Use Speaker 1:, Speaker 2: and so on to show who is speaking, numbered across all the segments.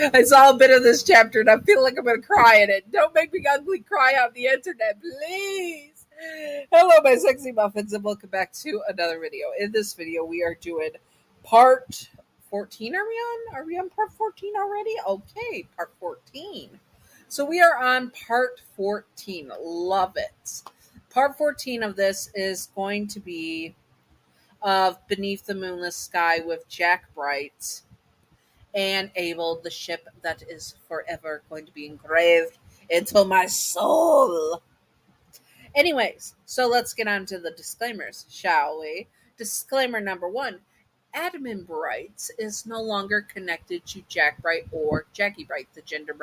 Speaker 1: I saw a bit of this chapter and I feel like I'm going to cry in it. Don't make me ugly cry on the internet, please. Hello, my sexy muffins, and welcome back to another video. In this video, we are doing part 14. Are we on? Are we on part 14 already? Okay, part 14. So we are on part 14. Love it. Part 14 of this is going to be of Beneath the Moonless Sky with Jack Bright and Abel, the ship that is forever going to be engraved into my soul. Anyways, so let's get on to the disclaimers, shall we? Disclaimer number 1. Admin Bright is no longer connected to Jack Bright or Jackie Bright, the gender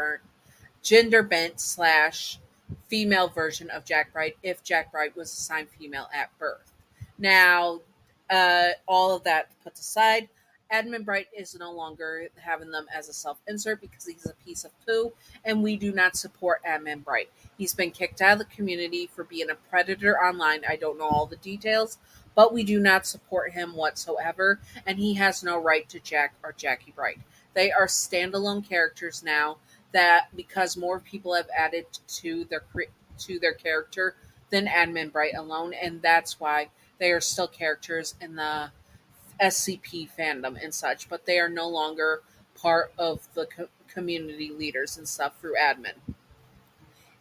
Speaker 1: bent slash female version of Jack Bright, if Jack Bright was assigned female at birth. Now, all of that put aside, Admin Bright is no longer having them as a self-insert because he's a piece of poo, and we do not support Admin Bright. He's been kicked out of the community for being a predator online. I don't know all the details, but we do not support him whatsoever, and he has no right to Jack or Jackie Bright. They are standalone characters now that because more people have added to their character than Admin Bright alone, and that's why they are still characters in the SCP fandom and such, but they are no longer part of the community leaders and stuff through admin.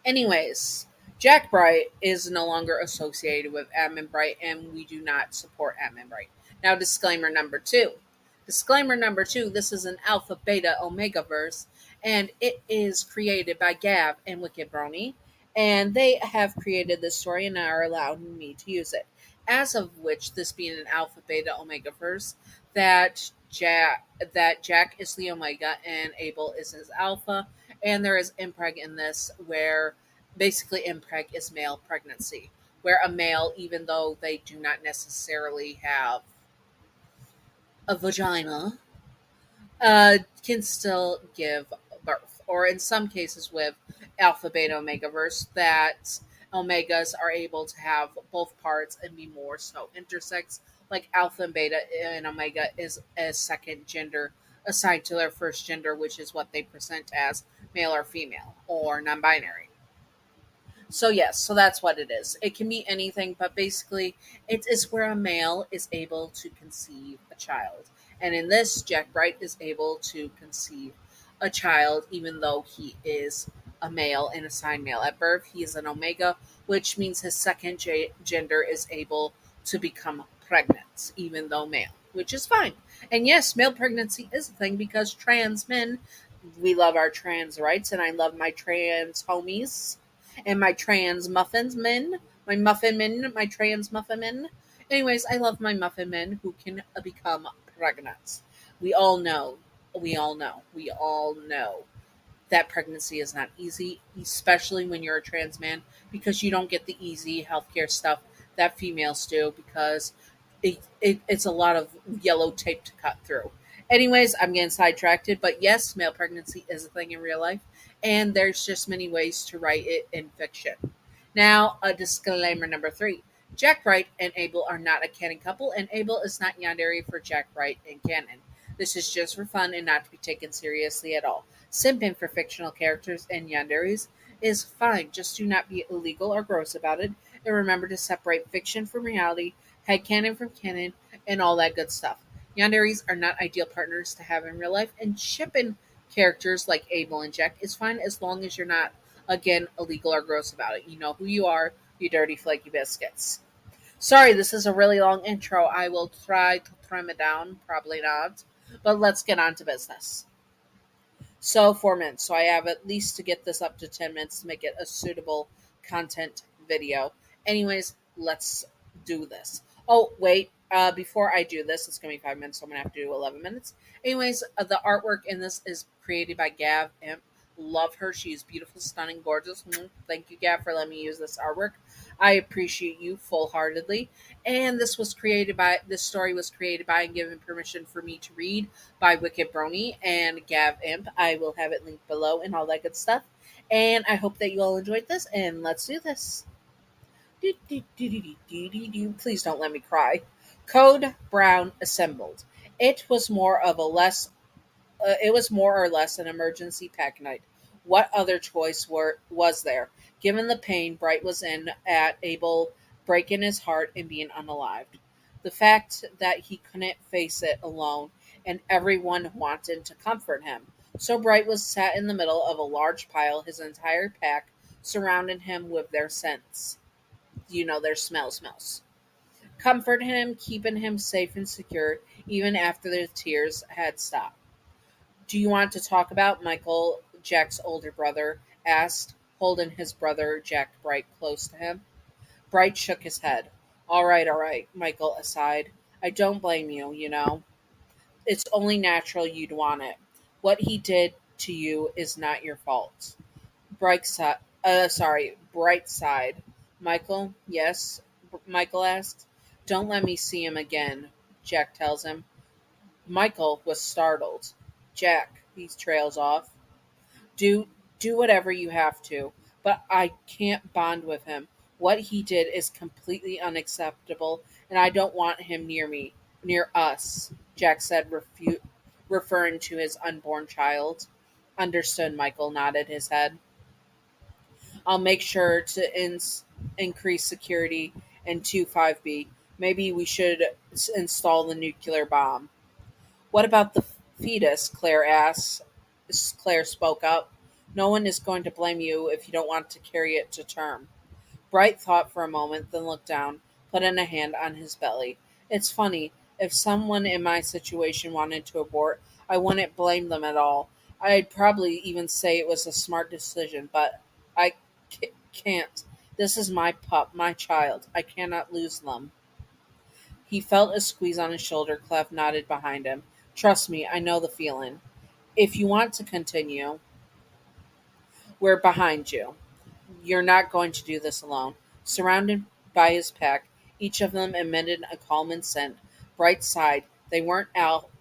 Speaker 1: Anyways, Jack Bright is no longer associated with Admin Bright, and we do not support Admin Bright. Now, disclaimer number 2. Disclaimer number 2, this is an Alpha Beta Omega verse, and it is created by Gav and Wicked Brony, and they have created this story and are allowing me to use it. As of which, this being an Alpha Beta Omega verse, that Jack is the Omega and Abel is his Alpha, and there is impreg in this where basically impreg is male pregnancy, where a male, even though they do not necessarily have a vagina, can still give birth. Or in some cases with Alpha Beta Omega verse, that Omegas are able to have both parts and be more so intersex, like Alpha and Beta and Omega is a second gender assigned to their first gender, which is what they present as male or female or non-binary. So yes, so that's what it is. It can be anything, but basically it is where a male is able to conceive a child. And in this, Jack Bright is able to conceive a child even though he is a male and assigned male at birth. He is an Omega, which means his second gender is able to become pregnant, even though male, which is fine. And yes, male pregnancy is a thing because trans men, we love our trans rights, and I love my trans homies and my trans muffins men, my muffin men, my trans muffin men. Anyways, I love my muffin men who can become pregnant. We all know that pregnancy is not easy, especially when you're a trans man, because you don't get the easy healthcare stuff that females do, because it's a lot of yellow tape to cut through. Anyways, I'm getting sidetracked, but yes, male pregnancy is a thing in real life, and there's just many ways to write it in fiction. Now, a disclaimer number 3. Jack Bright and Abel are not a canon couple, and Abel is not yandere for Jack Bright in canon. This is just for fun and not to be taken seriously at all. Simping for fictional characters and yanderes is fine, just do not be illegal or gross about it, and remember to separate fiction from reality, headcanon from canon, and all that good stuff. Yanderes are not ideal partners to have in real life, and shipping characters like Abel and Jack is fine as long as you're not, again, illegal or gross about it. You know who you are, you dirty flaky biscuits. Sorry, this is a really long intro. I will try to trim it down, probably not, but let's get on to business. So 4 minutes. So I have at least to get this up to 10 minutes to make it a suitable content video. Anyways, let's do this. Oh, wait. Before I do this, it's going to be 5 minutes, so I'm going to have to do 11 minutes. Anyways, the artwork in this is created by Gav Imp. Love her. She is beautiful, stunning, gorgeous. Thank you, Gav, for letting me use this artwork. I appreciate you full-heartedly. And this story was created by and given permission for me to read by Wicked Brony and Gav Imp. I will have it linked below and all that good stuff. And I hope that you all enjoyed this, and let's do this. Please don't let me cry. Code Brown assembled. It was more of a less It was more or less an emergency pack night. What other choice was there? Given the pain Bright was in at Abel breaking his heart and being unalived. The fact that he couldn't face it alone and everyone wanted to comfort him. So Bright was sat in the middle of a large pile, his entire pack surrounding him with their scents. Their smells. Comfort him, keeping him safe and secure, even after the tears had stopped. Do you want to talk about Michael, Jack's older brother asked, holding his brother Jack Bright close to him. Bright shook his head. All right, Michael aside. I don't blame you. It's only natural you'd want it. What he did to you is not your fault. Bright side. Michael, yes, Michael asked. Don't let me see him again, Jack tells him. Michael was startled. Jack, he trails off. Do do whatever you have to, but I can't bond with him. What he did is completely unacceptable, and I don't want him near us, Jack said, referring to his unborn child. Understood, Michael nodded his head. I'll make sure to increase security in 25B. Maybe we should install the nuclear bomb. What about the fetus? Claire asked. Claire spoke up. No one is going to blame you if you don't want to carry it to term. Bright thought for a moment, then looked down, putting a hand on his belly. It's funny. If someone in my situation wanted to abort, I wouldn't blame them at all. I'd probably even say it was a smart decision, but I can't. This is my pup, my child. I cannot lose them. He felt a squeeze on his shoulder. Clef nodded behind him. Trust me, I know the feeling. If you want to continue, we're behind you. You're not going to do this alone. Surrounded by his pack, each of them emitted a calming scent. Bright side, they weren't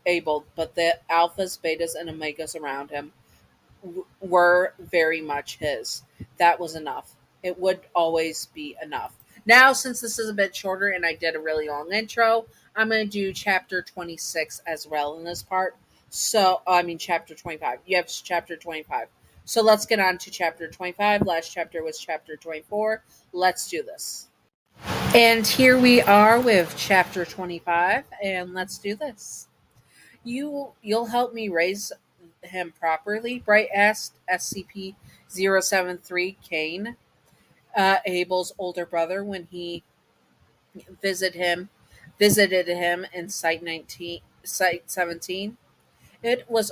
Speaker 1: able, but the alphas, betas, and omegas around him were very much his. That was enough. It would always be enough. Now, since this is a bit shorter and I did a really long intro, I'm going to do chapter 26 as well in this part. Chapter 25. You have chapter 25. So let's get on to chapter 25. Last chapter was chapter 24. Let's do this. And here we are with chapter 25, and let's do this. You'll help me raise him properly? Bright asked SCP 073 Kane, Abel's older brother, when he visited him in Site 17. It was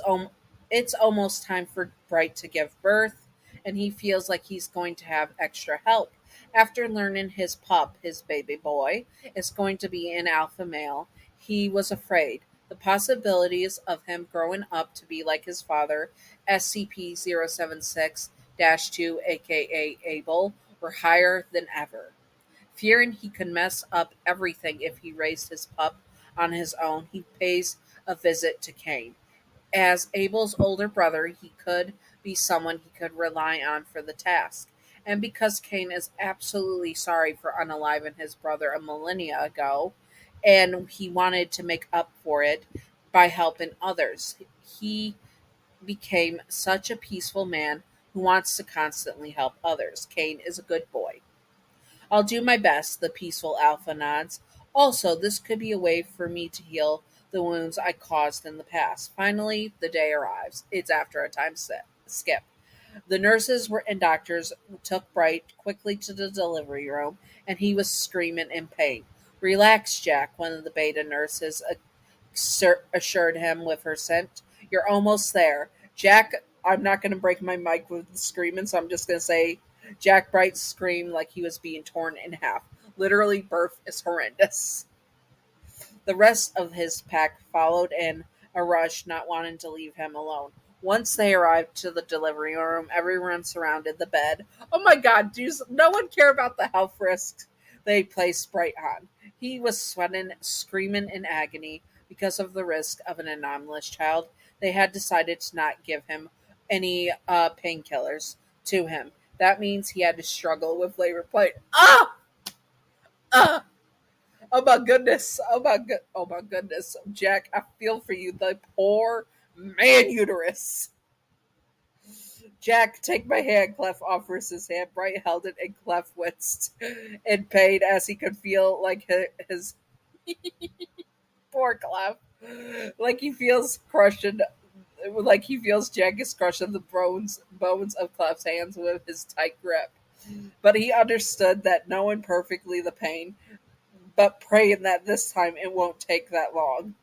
Speaker 1: it's almost time for Bright to give birth, and he feels like he's going to have extra help. After learning his pup, his baby boy, is going to be an alpha male, he was afraid. The possibilities of him growing up to be like his father, SCP 076 2, aka Abel, were higher than ever. Fearing he could mess up everything if he raised his pup on his own, he pays a visit to Kane. As Abel's older brother, he could be someone he could rely on for the task. And because Kane is absolutely sorry for unaliving his brother a millennia ago, and he wanted to make up for it by helping others, he became such a peaceful man who wants to constantly help others. Kane is a good boy. I'll do my best, the peaceful alpha nods. Also, this could be a way for me to heal the wounds I caused in the past. Finally, the day arrives. It's after a time skip. The nurses and doctors took Bright quickly to the delivery room, and he was screaming in pain. Relax, Jack, one of the beta nurses assured him with her scent. You're almost there. Jack, I'm not going to break my mic with screaming, so I'm just going to say Jack Bright screamed like he was being torn in half. Literally, birth is horrendous. The rest of his pack followed in a rush, not wanting to leave him alone. Once they arrived to the delivery room, everyone surrounded the bed. Oh my god, does no one care about the health risks they placed Bright on? He was sweating, screaming in agony because of the risk of an anomalous child. They had decided to not give him any painkillers to him. That means he had to struggle with labor pain. Ah! Ah! Oh my goodness. Oh my goodness. Jack, I feel for you. The poor Man uterus. Jack, take my hand, Clef offers his hand. Bright held it, and Clef winced in pain as he could feel like his poor Clef. Like he feels crushing, like he feels Jack is crushing the bones of Clef's hands with his tight grip. But he understood that knowing perfectly the pain, but praying that this time it won't take that long.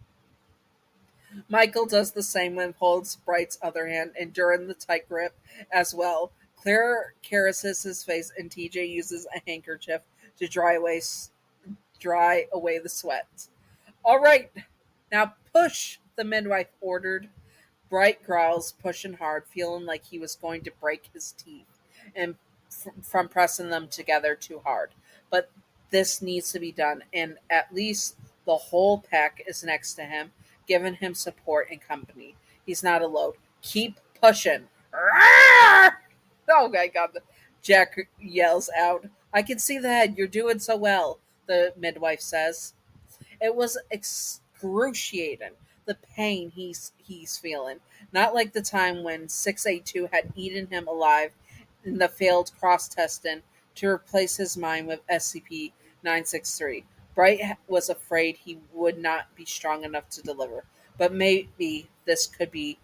Speaker 1: Michael does the same and holds Bright's other hand, enduring the tight grip as well. Claire caresses his face, and TJ uses a handkerchief to dry away the sweat. All right, now push, the midwife ordered. Bright growls, pushing hard, feeling like he was going to break his teeth and from pressing them together too hard. But this needs to be done, and at least the whole pack is next to him, giving him support and company. He's not alone. Keep pushing. Rawr! Oh my god. Jack yells out. I can see the head. You're doing so well, the midwife says. It was excruciating, the pain he's feeling. Not like the time when 682 had eaten him alive in the failed cross testing to replace his mind with SCP 963. Bright was afraid he would not be strong enough to deliver, but maybe this could be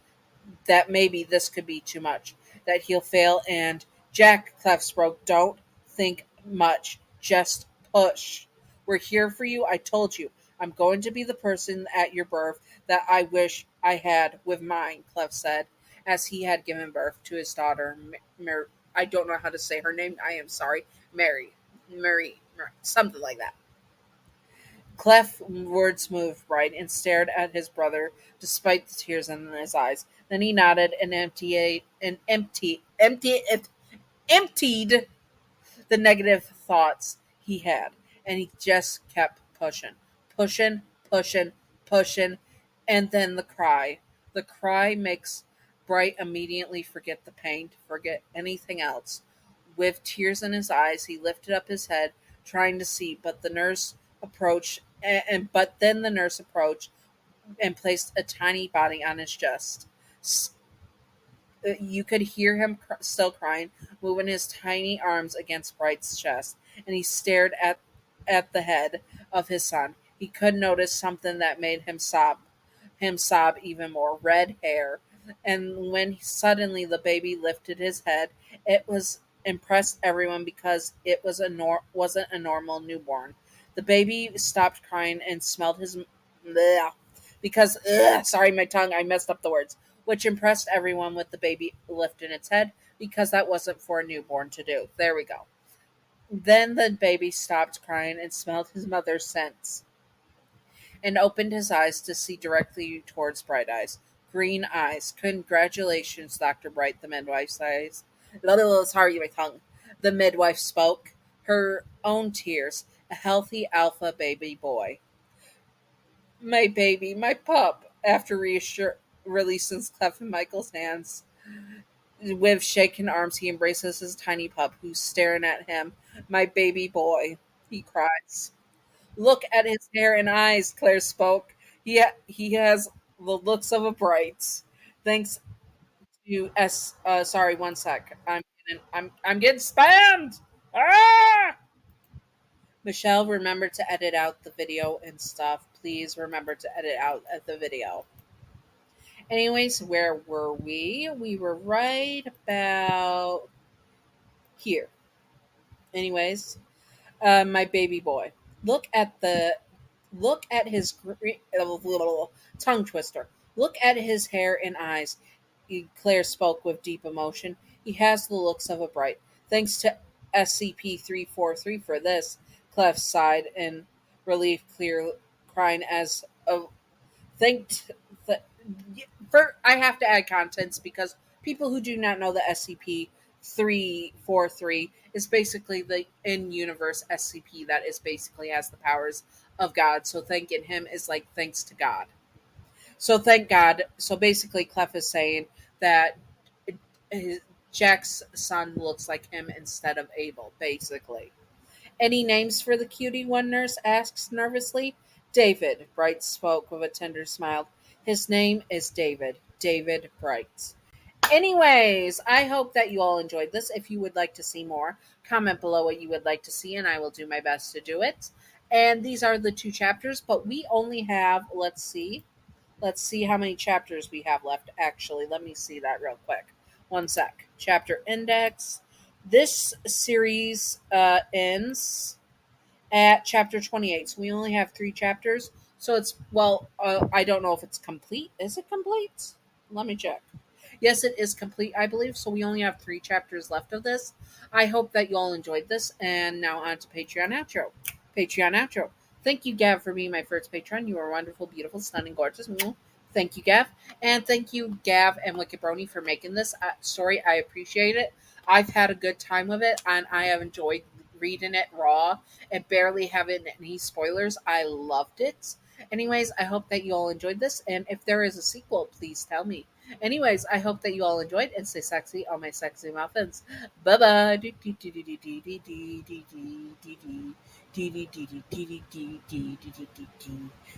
Speaker 1: too much. That he'll fail, and Jack, Clef spoke, don't think much. Just push. We're here for you. I told you. I'm going to be the person at your birth that I wish I had with mine, Clef said, as he had given birth to his daughter, I don't know how to say her name. I am sorry. Mary, something like that. Clef words moved Bright and stared at his brother despite the tears in his eyes. Then he nodded and emptied the negative thoughts he had, and he just kept pushing, pushing, pushing, pushing, and then the cry. The cry makes Bright immediately forget the pain, to forget anything else. With tears in his eyes, he lifted up his head, trying to see, but the nurse approached, but then the nurse approached and placed a tiny body on his chest. You could hear him still crying, moving his tiny arms against Bright's chest, and he stared at the head of his son. He could notice something that made him sob even more. Red hair. And when suddenly the baby lifted his head, it was impressed everyone because it was wasn't a normal newborn. The baby stopped crying and smelled his bleh, because sorry my tongue, I messed up the words, which impressed everyone with the baby lifting its head because that wasn't for a newborn to do. There we go. Then the baby stopped crying and smelled his mother's scents and opened his eyes to see directly towards Bright Eyes. Green eyes. Congratulations, Dr. Bright, the midwife says. Sorry, my tongue. The midwife spoke. Her own tears. A healthy alpha baby boy. My baby, my pup. After releasing Clef and Michael's hands, with shaking arms, he embraces his tiny pup, who's staring at him. My baby boy, he cries. Look at his hair and eyes, Claire spoke. He has the looks of a bright. Thanks to sorry, one sec. I'm getting spammed. Ah! Michelle, remember to edit out the video and stuff. Please remember to edit out the video. Anyways, where were we? We were right about here. Anyways, my baby boy. Look at the look at his little tongue twister. Look at his hair and eyes. Claire spoke with deep emotion. He has the looks of a bright. Thanks to SCP-343 for this. Clef sighed in relief, clear crying as a thanked. Th- for I have to add contents because people who do not know the SCP 343 is basically the in universe SCP that is basically has the powers of God. So thanking him is like thanks to God. So thank God. So basically, Clef is saying that his, Jack's son looks like him instead of Abel, basically. Any names for the cutie? One nurse asks nervously. David, Bright spoke with a tender smile. His name is David. David Bright. Anyways, I hope that you all enjoyed this. If you would like to see more, comment below what you would like to see, and I will do my best to do it. And these are the 2 chapters, but we only have, let's see how many chapters we have left. Actually, let me see that real quick. One sec. Chapter index. This series ends at chapter 28. So we only have 3 chapters. So it's, well, I don't know if it's complete. Is it complete? Let me check. Yes, it is complete, I believe. So we only have 3 chapters left of this. I hope that you all enjoyed this. And now on to Patreon outro. Patreon outro. Thank you, Gav, for being my first patron. You are wonderful, beautiful, stunning, gorgeous. Thank you, Gav. And thank you, Gav and Wicked Brony, for making this story. I appreciate it. I've had a good time with it, and I have enjoyed reading it raw and barely having any spoilers. I loved it. Anyways, I hope that you all enjoyed this. And if there is a sequel, please tell me. Anyways, I hope that you all enjoyed and stay sexy on my sexy muffins. Bye bye.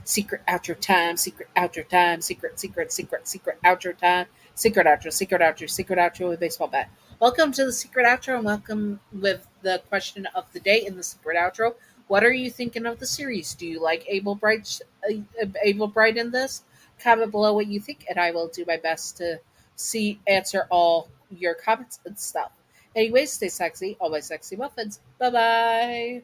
Speaker 1: Secret outro time, secret outro time, secret outro time, secret outro with baseball bat. Welcome to the secret outro, and welcome with the question of the day in the secret outro. What are you thinking of the series? Do you like Abel Bright in this? Comment below what you think, and I will do my best to answer all your comments and stuff. Anyways, stay sexy, all my sexy muffins. Bye bye.